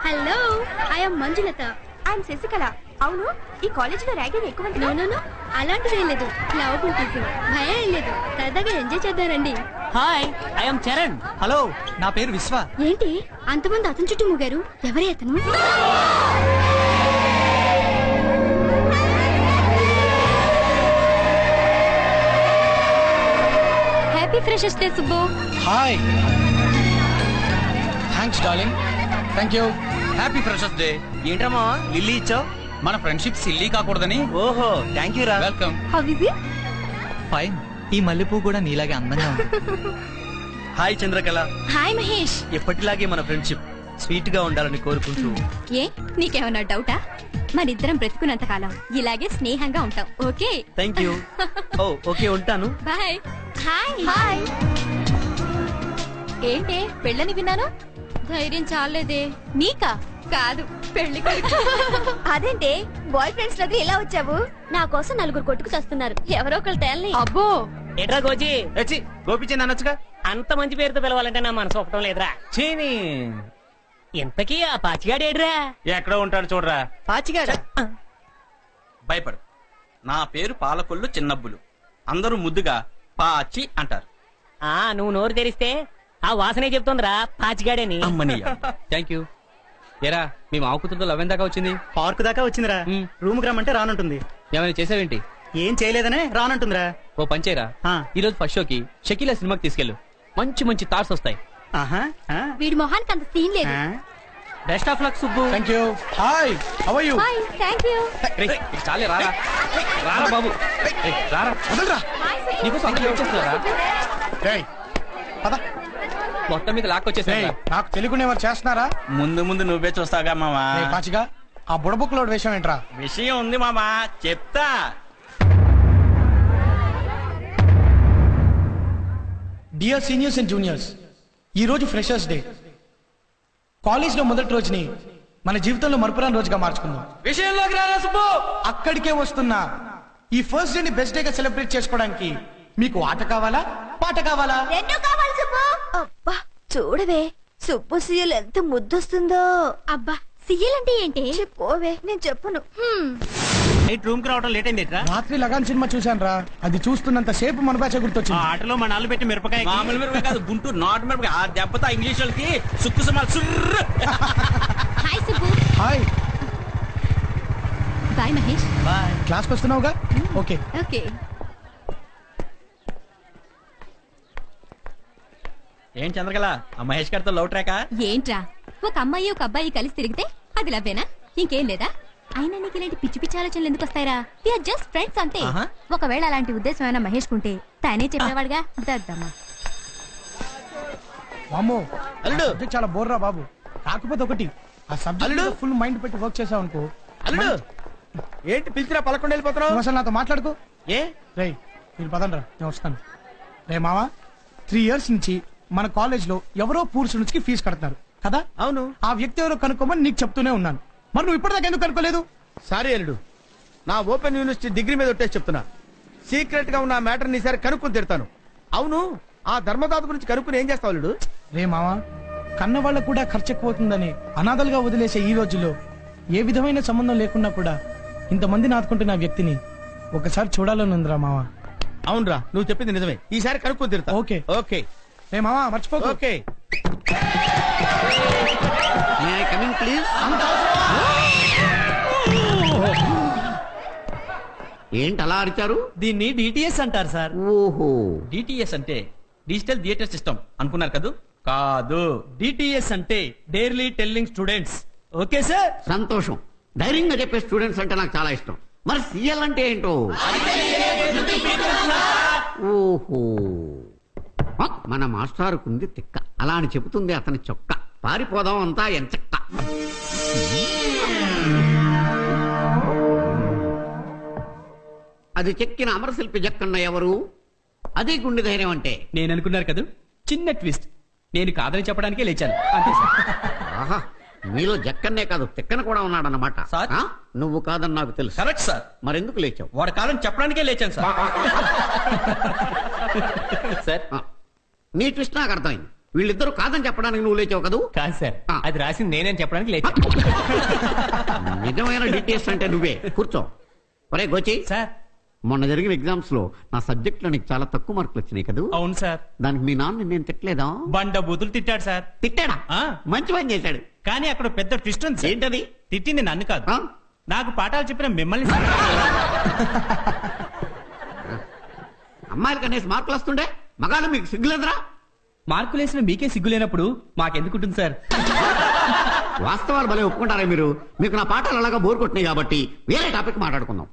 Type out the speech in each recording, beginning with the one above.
Hello, I am Manjulatha. I'm Sasikala. అవును, ఈ కాలేజీలో ర్యాగింగ్ ఎక్కువ. నో అలాంటిది ఏం లేదు. లవ్ టీచింగ్ భయం ఏం లేదు. సరదాగా ఎంజాయ్ చేద్దారండి. Hi, I am Charan. Hello, నా పేరు విశ్వ. ఏంటి అంతమంది అతని చుట్టూ మూగారు? ఎవరే అతను? Happy freshers day Subbu. Hi, thanks darling. Thank you. Happy freshers day. ఏంటమ్మా లిల్లీ ఇచ్చావు? మన ఫ్రెండ్షిప్ సిల్లీ కాకూడదని. ఓహో, థ్యాంక్ యూ రా. Welcome. How is it? Fine. ఈ మల్లెపూ కూడా నీలాగే అందంగా ఉంది. హాయ్ చంద్రకళ. హాయ్ మహేష్. ఎప్పటిలాగే మన ఫ్రెండ్షిప్ స్వీట్ గా ఉండాలని కోరుకుంటూ. ఏ నీకేమన్నా డౌటా? మనిద్దరం బ్రతుకున్నంత కాలం ఇలాగే స్నేహంగా ఉంటాం. Okay? Thank you. Oh okay, ఉంటాను. బాయ్. Hi hi. ఏంటే పెళ్ళని విన్నాను? ధైర్యం చాలేదే. నీకా? కాదు, పెళ్లి కొడుకు. అదేంటే బాయ్ ఫ్రెండ్స్ దగ్గర ఎలా వచ్చావు? నా కోసం నలుగురు కొట్టుకు చేస్తున్నారు. ఎవరో ఒకరు తేలని. అబ్బో, ఎట్రా గోజీ? వచ్చి గోపిచంద్ అనొచ్చుగా. అంత మంచి పేరుతో పిలవాలంటే నా మనసు ఒప్పటం లేదురా. చీని ఇంతకీ ఆ పాచిగాడేడ్రా? ఎక్కడో ఉంటాడు చూడరా. పాచిగాడ? భయపడు, నా పేరు పాలకొల్లు చిన్నబ్బులు. అందరూ ముద్దుగా పాచి అంటారు. నువ్వు నోరు తెరిస్తే ఆ వాసనే చెప్తుందిరా పాచిగాడని. అమ్మని థ్యాంక్ యూ. ఏరా, మీ మావ కూతురుతో లవ్ దాకా వచ్చింది? పార్క్ దాకా వచ్చిందిరా. రూమ్ కి రమ్మంటే రానంటుంది. ఏమైనా చేసావేంటి? ఏం చేయలేదనే రానంటుందిరా. ఓ పంచేరా, ఈ రోజు ఫస్ట్ షోకి షకీలా సినిమాకి తీసుకెళ్ళు. మంచి మంచి థాట్స్ వస్తాయి. ఆహా, వీడి మొహానికి అంత సీన్ లేదు. Best of luck Subbu. Thank you. Hi, how are you? Hi, thank you. చాలే రారా. రారా బాబు, రారా. వదలరా. నీకోసం అందరూ వెయిట్ చేస్తున్నారా? ఏయ్, పద. మొత్తం మీద లాక్కొచ్చేసా. నాకు తెలియకుండా ఎవరు చేస్తున్నారా? ముందు ముందు నువ్వే చూస్తావుగా మామా. పాచిగా ఆ బుడబుక్లో విషయం ఏంట్రా? విషయం ఉంది మామా, చెప్తా. డియర్ సీనియర్స్ అండ్ జూనియర్స్, ఈ రోజు ఫ్రెషర్స్ డే. కాలేజ్ లో మొదటి రోజుని మన జీవితంలో మరపురాని రోజుగా మార్చుకుందాం. విషయంలోకి రారా సుబ్బు. అక్కడికే వస్తున్నా. ఈ ఫస్ట్ డే ని బెస్ట్ డే గా సెలబ్రేట్ చేసుకోవడానికి మీకు ఆట కావాలా, పాట కావాలా? రెండు కావాలి సుబ్బు. అబ్బా చూడవే, సుబ్బు సీఎల్ ఎంత ముద్దొస్తుందో. అబ్బా, సీఎల్ అంటే ఏంటి? చెప్పోవే, నేను చెప్పను. రూమ్ కి రావడం లేట్ అయింది. రాత్రి లగాన్ సినిమా చూశాను రా. అది చూస్తున్నంత సేపు మన బ్యాచ్ గుర్తొచ్చింది. ఆటలో మా నాన్న పెట్టి మిరపకాయ. మామూలు మిరపకాయ కాదు, గుంటూరు నాటు మిరపకాయ. ఆ దెబ్బతో ఇంగ్లీష్ వాళ్ళకి సుక్కు సుమాలు సుర్రు. Hi Subbu. Hi. Bye Mahesh. Bye. క్లాస్కి వస్తున్నావుగా? ఓకే. ఓకే. ఏం చంద్రకళ, ఆ మహేష్ గారితో లవ్ ట్రాకా? ఏంట్రా, ఒక అమ్మాయి ఒక అబ్బాయి కలిసి తిరిగితే అది లవ్వేనా? ఇంకేం లేదా? అయినా నీకు ఇలాంటి పిచ్చి పిచ్చి ఆలోచనలు ఎందుకు వస్తాయిరా? వీఆర్ జస్ట్ ఫ్రెండ్స్ అంతే. ఒకవేళ అలాంటి ఉద్దేశం ఏమైనా మహేష్ కుంటే తనే చెప్పేవాడుగా. దద్దమ్మా. వామ్మో, అల్లుడు. సబ్జెక్ట్ చాలా బోర్ రా బాబు. కాకపోతే ఒకటి, ఆ సబ్జెక్ట్ ఫుల్ మైండ్ పెట్టి వర్క్ చేసావు అనుకో. అల్లుడు, ఏంటి పిలిచినా పలకొండ వెళ్ళిపోతున్నావు? నువ్వు అసలు నాతో మాట్లాడుకో. ఏ రేయ్, మీరు పదండ్రా, నేను వస్తాను. రే మావా, 3 years నుంచి మన కాలేజ్ లో ఎవరో పూర్ స్టూడెంట్స్ కి ఫీజు కడతారు కదా? అవును. ఆ వ్యక్తి ఎవరో కనుక్కోమని నీకు చెప్తూనే ఉన్నాను. మరి నువ్వు ఇప్పటిదాకా ఎందుకు కనుక్కోలేదు? సారీ అల్లుడు, నా ఓపెన్ యూనివర్సిటీ డిగ్రీ మీద ఒట్టేసి చెప్తున్నా. సీక్రెట్ గా ఉన్న మ్యాటర్ ని సరే కనుక్కుని తిడతాను. అవును, ఆ ధర్మదాత గురించి కనుక్కుని ఏం చేస్తావు అల్లుడు? రే మావా, కన్న వాళ్ళకు కూడా ఖర్చు ఎక్కువవుతుందని అనాథలుగా వదిలేసే ఈ రోజుల్లో ఏ విధమైన సంబంధం లేకుండా కూడా ఇంతమంది నాటుకుంటున్న ఆ వ్యక్తిని ఒకసారి చూడాలని ఉందిరా మావా. అవునరా, నువ్వు చెప్పింది నిజమే. ఈసారి కనుక్కుని తిడతా. Okay okay. రే మావా, మర్చిపోకు. ఓకే. ఏంటి అలా అరిచారు? దీన్ని డిటిఎస్ అంటారు సార్. ఓహో, డిటిఎస్ అంటే డిజిటల్ థియేటర్ సిస్టమ్ అనుకున్నారు కదూ? కాదు, డిటిఎస్ అంటే డైర్లీ టెల్లింగ్ స్టూడెంట్స్. Okay sir. సంతోషం. ధైర్యంగా చెప్పే స్టూడెంట్స్ అంటే నాకు చాలా ఇష్టం. మరి సిఎల్ అంటే ఏంటో? ఓహో, మన మాస్టారుకుంది తిక్క, అలా అని చెబుతుంది అతని చొక్క. పారిపోదాం అంతా ఎంచక్క. అది చెక్కిన అమరశిల్పి జక్కన్న ఎవరు? అదే గుండె ధైర్యం అంటే. నేను అనుకున్నారు కదా, చిన్న ట్విస్ట్. నేను కాదని చెప్పడానికే లేచాను అంతే సార్. ఆహా, మీలో జక్కన్నే కాదు తిక్కన కూడా ఉన్నాడన్నమాట. సార్? నువ్వు కాదని నాకు తెలుసు. Correct sir. మరెందుకు లేచావు? వాడు కాదని చెప్పడానికే లేచాను సార్. సార్, నీ ట్విస్ట్ నాకు అర్థమైంది. వీళ్ళిద్దరూ కాదని చెప్పడానికి నువ్వు లేచావు కదూ? కాదు సార్, అది రాసింది నేనేం చెప్పడానికి లేచా. నిజమైన డీటెయిల్స్ అంటే నువ్వే. కూర్చో. ఒరే గోచి సార్, మొన్న జరిగిన ఎగ్జామ్స్ లో నా సబ్జెక్ట్ లో నీకు చాలా తక్కువ మార్కులు వచ్చినాయి కదూ? అవును సార్. దానికి మీ నాన్న నేను తిట్టలేదా? బండ బూతులు తిట్టాడు సార్. తిట్టాడా? ఆ. మంచి పని చేశాడు. కానీ అక్కడ పెద్ద ట్విస్ట్ ఉంది సార్. ఏంటది? తిట్టింది నన్ను కాదు, ఆ? నాకు పాఠాలు చెప్పిన మిమ్మల్ని సార్. అమ్మాయిలు కనేసి మార్కులు వస్తుండే మగాళ్ళు మీకు సిగ్గులేదురా? మార్కులు వేసిన మీకే సిగ్గు లేనప్పుడు మాకెందుకుంటుంది సార్? వాస్తవాలు భలే ఒప్పుకుంటారా మీరు? మీకు నా పాఠాలు అలాగా బోర్ కొట్టినాయి కాబట్టి వేరే టాపిక్ మాట్లాడుకుందాం.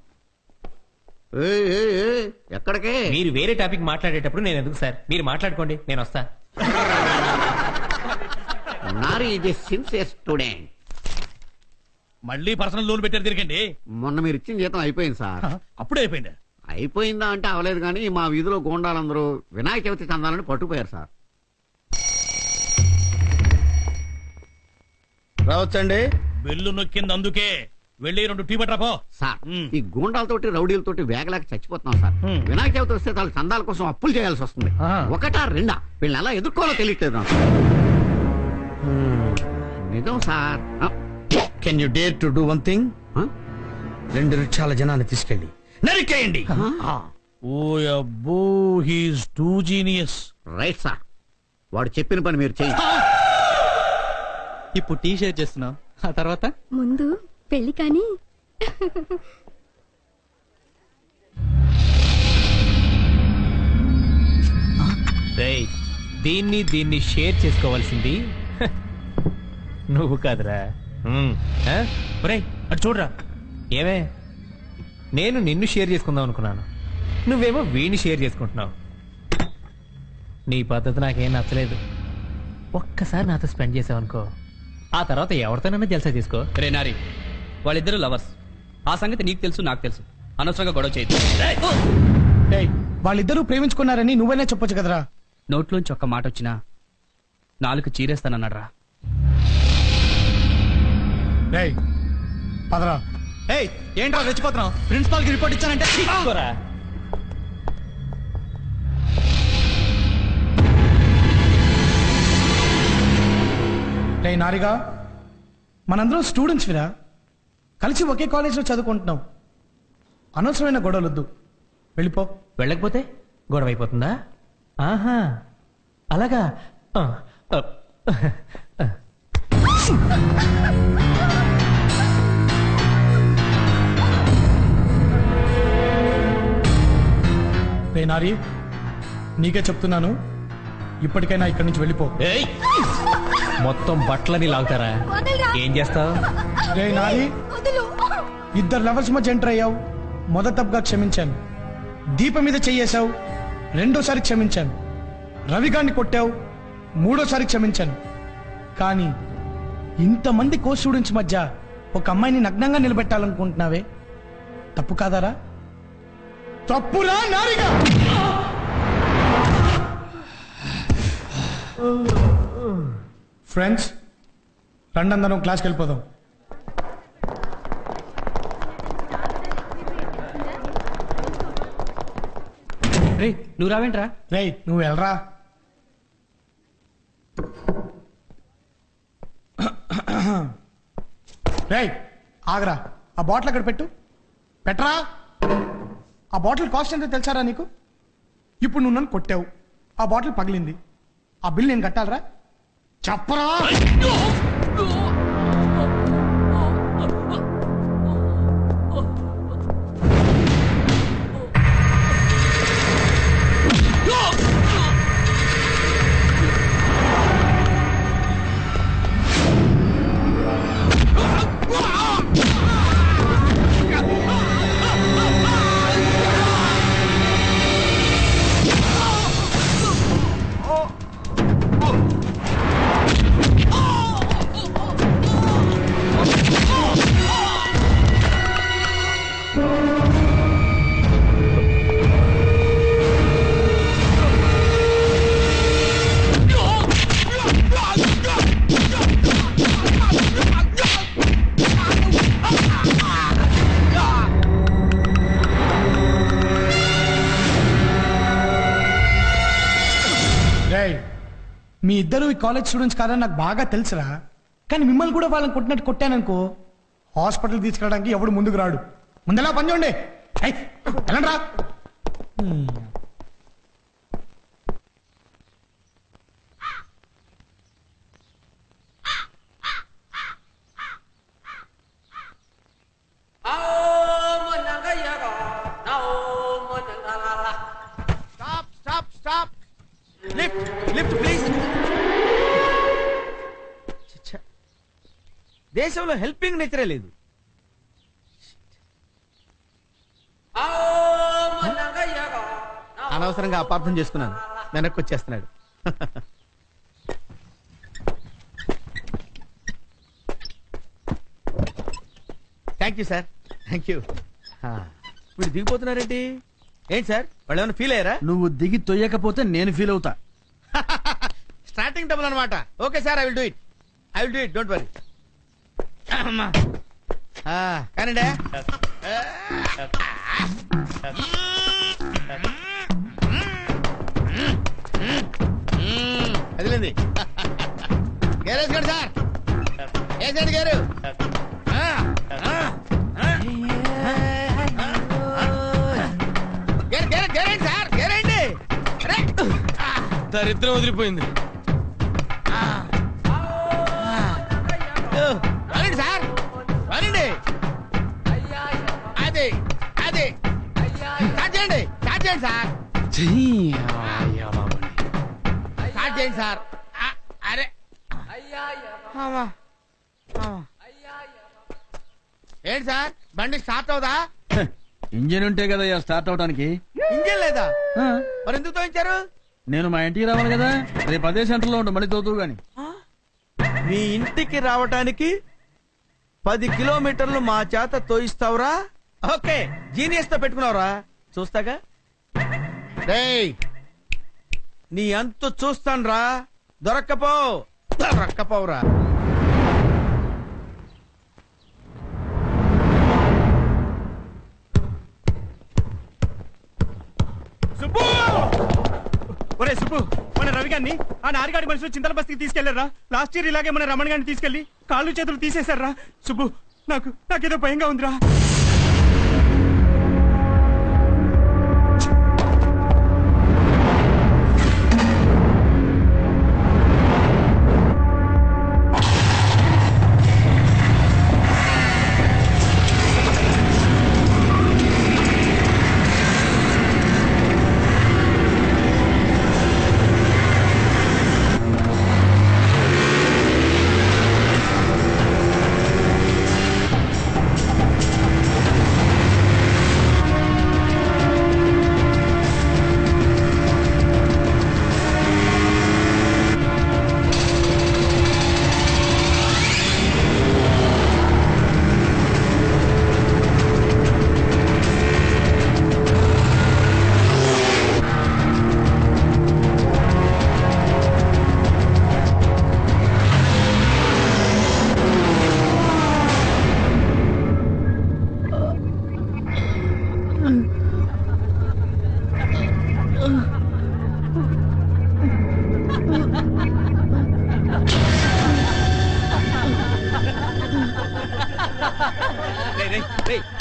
ఎక్కడికే? మీరు వేరే టాపిక్ మాట్లాడేటప్పుడు నేను ఎందుకు సార్? మీరు మాట్లాడుకోండి, నేను వస్తా. నారీ ఈజ్ ఎ సిన్సియర్ స్టూడెంట్. మళ్ళీ పర్సనల్ లోన్ పెట్టారు తిరగండి. మొన్న మీరు ఇచ్చిన జీతం అయిపోయింది సార్. అప్పుడే అయిపోయిందా? అయిపోయిందా అంటే అవలేదు కానీ మా వీధిలో గోండాలందరూ వినాయక చవితి చందాలని పట్టుపోయారు సార్. రావచ్చండి. బెల్లు నొక్కింది అందుకే. వెళ్ళి 2 టీ పట్రా పో. సార్ ఈ గూండాలతోటి రౌడీలతోటి వేగలేక చచ్చిపోతున్నాం సార్. వినాయక చవితి వస్తే వాళ్ళ చందాల కోసం అప్పులు చేయాల్సి వస్తుంది. ఒకటా రెండా వీళ్ళని ఎలా ఎదుర్కోవాలో తెలియట్లేదు నాకు. నిజం sir. Can you dare to do one thing? 2 రిక్షాల జనాన్ని తీసుకెళ్ళి నరికేయండి. ఓ అబ్బో, he's two genius. Right sir, వాడు చెప్పిన పని మీరు చేయండి. ఇప్పుడు టీ షేర్ చేస్తున్నావు, ఆ తర్వాత ముందు పెళ్లి కానీ. రేయ్, దీన్ని షేర్ చేసుకోవాల్సింది నువ్వు కాదురా. ఒరేయ్, అటు చూడరా. ఏమే, నేను నిన్ను షేర్ చేసుకుందాం అనుకున్నాను, నువ్వేమో వీడిని షేర్ చేసుకుంటున్నావు. నీ పద్ధతి నాకేం నచ్చలేదు. ఒక్కసారి నాతో స్పెండ్ చేసావనుకో, ఆ తర్వాత ఎవరితోనైనా జల్సా చేసుకో. రే నారి, వాళ్ళిద్దరు లవర్స్. ఆ సంగతి నీకు తెలుసు, నాకు తెలుసు. అనవసరంగా గొడవ చేయదు. వాళ్ళిద్దరూ ప్రేమించుకున్నారని నువ్వైనా చెప్పొచ్చు కదరా. నోట్లోంచి ఒక్క మాట వచ్చినా 4 చీరేస్తానన్నాడ్రా. రేయ్ పదరా. ఏయ్, ఏంట్రా రెచ్చిపోతున్నావు? ప్రిన్సిపాల్ కి రిపోర్ట్ ఇచ్చానంటే తీసుకోరా. రే నారిగా, మనందరం స్టూడెంట్స్ విరా, కలిసి ఒకే కాలేజీలో చదువుకుంటున్నాం. అనవసరమైన గొడవలొద్దు, వెళ్ళిపో. వెళ్ళకపోతే గొడవ అయిపోతుందా? ఆహా, అలాగా. రే నారి, నీకే చెప్తున్నాను, ఇప్పటికైనా ఇక్కడి నుంచి వెళ్ళిపో. ఏయ్, మొత్తం బట్టలని లాగుతారా? ఏం చేస్తావు? రే నారి, 2 లవర్స్ మధ్య ఎంటర్ అయ్యావు, మొదటి తప్పుగా క్షమించాను. దీపం మీద చెయ్యేశావు, 2వ క్షమించాను. రవిగాన్ని కొట్టావు, 3వ క్షమించాను. కానీ ఇంతమంది కో స్టూడెంట్స్ మధ్య ఒక అమ్మాయిని నగ్నంగా నిలబెట్టాలనుకుంటున్నావే, తప్పు కాదారా? తప్పురా నారిగా. ఫ్రెండ్స్, రండి అందరం క్లాస్కి వెళ్ళిపోదాం. రే, నువ్వు రావేంట్రా? రేయ్ నువ్వు వెళ్ళరా. రేయ్ ఆగరా, ఆ బాటిల్ అక్కడ పెట్టు. పెట్టరా. ఆ బాటిల్ కాస్ట్ ఎంతో తెలుసారా నీకు? ఇప్పుడు నువ్వు నన్ను కొట్టావు, ఆ బాటిల్ పగిలింది, ఆ బిల్ నేను కట్టాలరా? చెప్పరా. మీ ఇద్దరు ఈ కాలేజ్ స్టూడెంట్స్ కాదని నాకు బాగా తెలుసురా. కానీ మిమ్మల్ని కూడా వాళ్ళని కొట్టినట్టు కొట్టాననుకో హాస్పిటల్ తీసుకెళ్ళడానికి ఎవడు ముందుకు రాడు. ముందెలా పని చూడండి. వెళ్ళండి రా. Stop stop. Lift lift please. దేశంలో హెల్పింగ్ నేచరే లేదు. అనవసరంగా అపార్థం చేసుకున్నాను. వెనక్కి వచ్చేస్తున్నాడు. Thank you sir, thank you. వీడు దిగిపోతున్నారేంటి? ఏంటి సార్, వాళ్ళు ఏమైనా ఫీల్ అయ్యారా? నువ్వు దిగి తొయ్యకపోతే నేను ఫీల్ అవుతా. స్టార్టింగ్ డబుల్ అనమాట. Okay sir, I will do it. I will do it, don't worry. కానండి. అదిలేంది. గేరేజ్ గడు సార్, వేసేయండి గేరు. గేరేండి సార్, గేరేండి. దరిద్రం వదిలిపోయింది. రండి సార్, రండి. అది అది స్టార్ట్ చేయండి, స్టార్ట్ చేయండి సార్, స్టార్ట్ చేయండి సార్. అరే ఏంటి సార్, బండి స్టార్ట్ అవుదా? ఇంజిన్ ఉంటే కదా స్టార్ట్ అవడానికి. ఇంజిన్ లేదా? మరి ఎందుకు తోయించారు? నేను మా ఇంటికి రావాలి కదా, రేపు అదే సెంటర్ లో ఉంటా, మళ్ళీ తోతువు గాని. మీ ఇంటికి రావటానికి 10 కిలోమీటర్లు మా చేత తోయిస్తావురా? ఓకే, జీనియస్ తో పెట్టుకున్నావురా, చూస్తాగా. రేయ్, నీ అంతు చూస్తాన్రా. దొరక్కపోవురా. సుబ్బు! ఒరే సుబ్బు, మన రవి గారిని ఆ నారిగాడి మనుషులు చింతల బస్తికి తీసుకెళ్లారా? లాస్ట్ ఇయర్ ఇలాగే మన రమణ గారిని తీసుకెళ్లి కాళ్ళు చేతులు తీసేశారా? సుబ్బు, నాకేదో భయంగా ఉందిరా.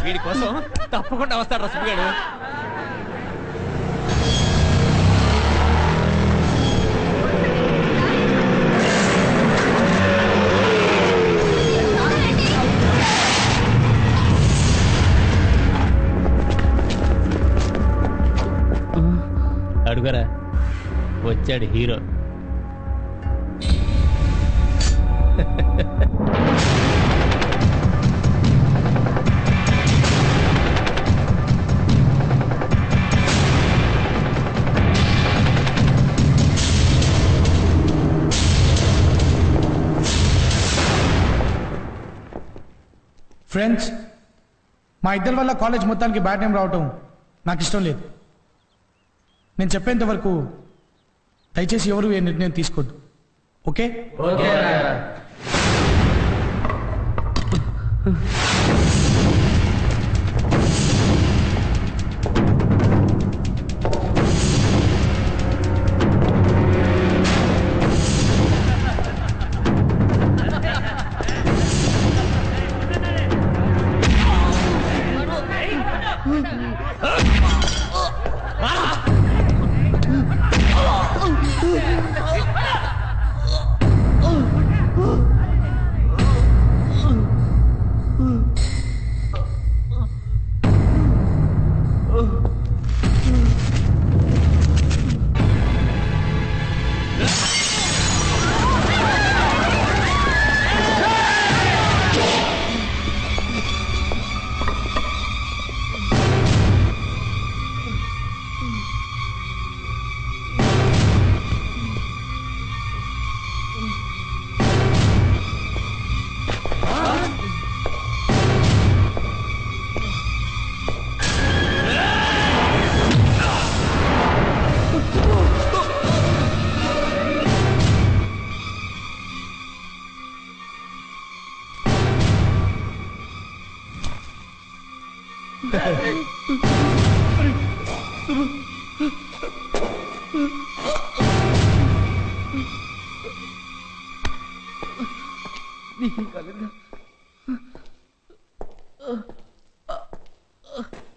వీడి కోసం తప్పకుండా వస్తాడు రసగాడు. అడుగరా, వచ్చాడు హీరో. ఫ్రెండ్స్, మా ఇద్దరి వల్ల కాలేజ్ మొత్తానికి బ్యాడ్ నేమ్ రావటం నాకు ఇష్టం లేదు. నేను చెప్పేంత వరకు దయచేసి ఎవరు ఏ నిర్ణయం తీసుకోవద్దు. ఓకే?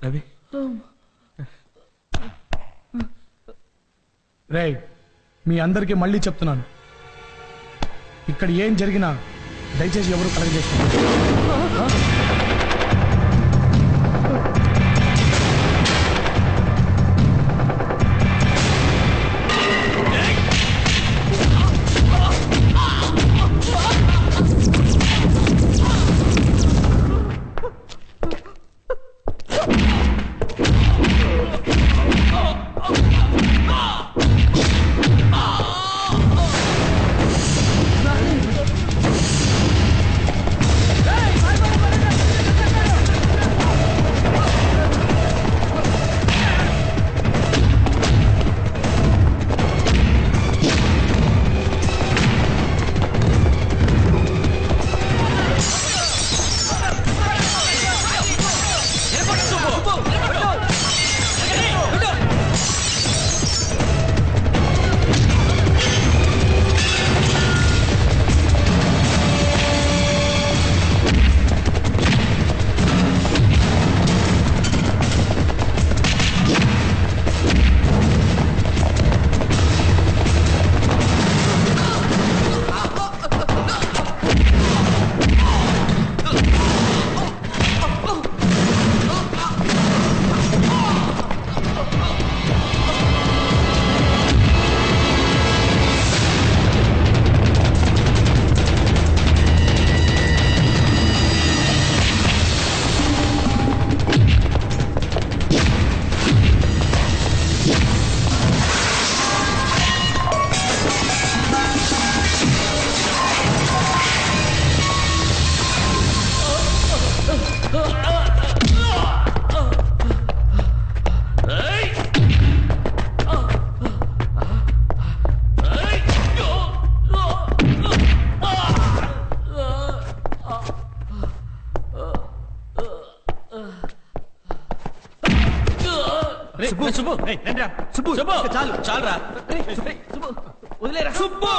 రవి రేయ్, మీ అందరికీ మళ్ళీ చెప్తున్నాను, ఇక్కడ ఏం జరిగినా దయచేసి ఎవరు కలగజేసుకోండి. చాలు చాలు రా వదిలేరా సుబ్బు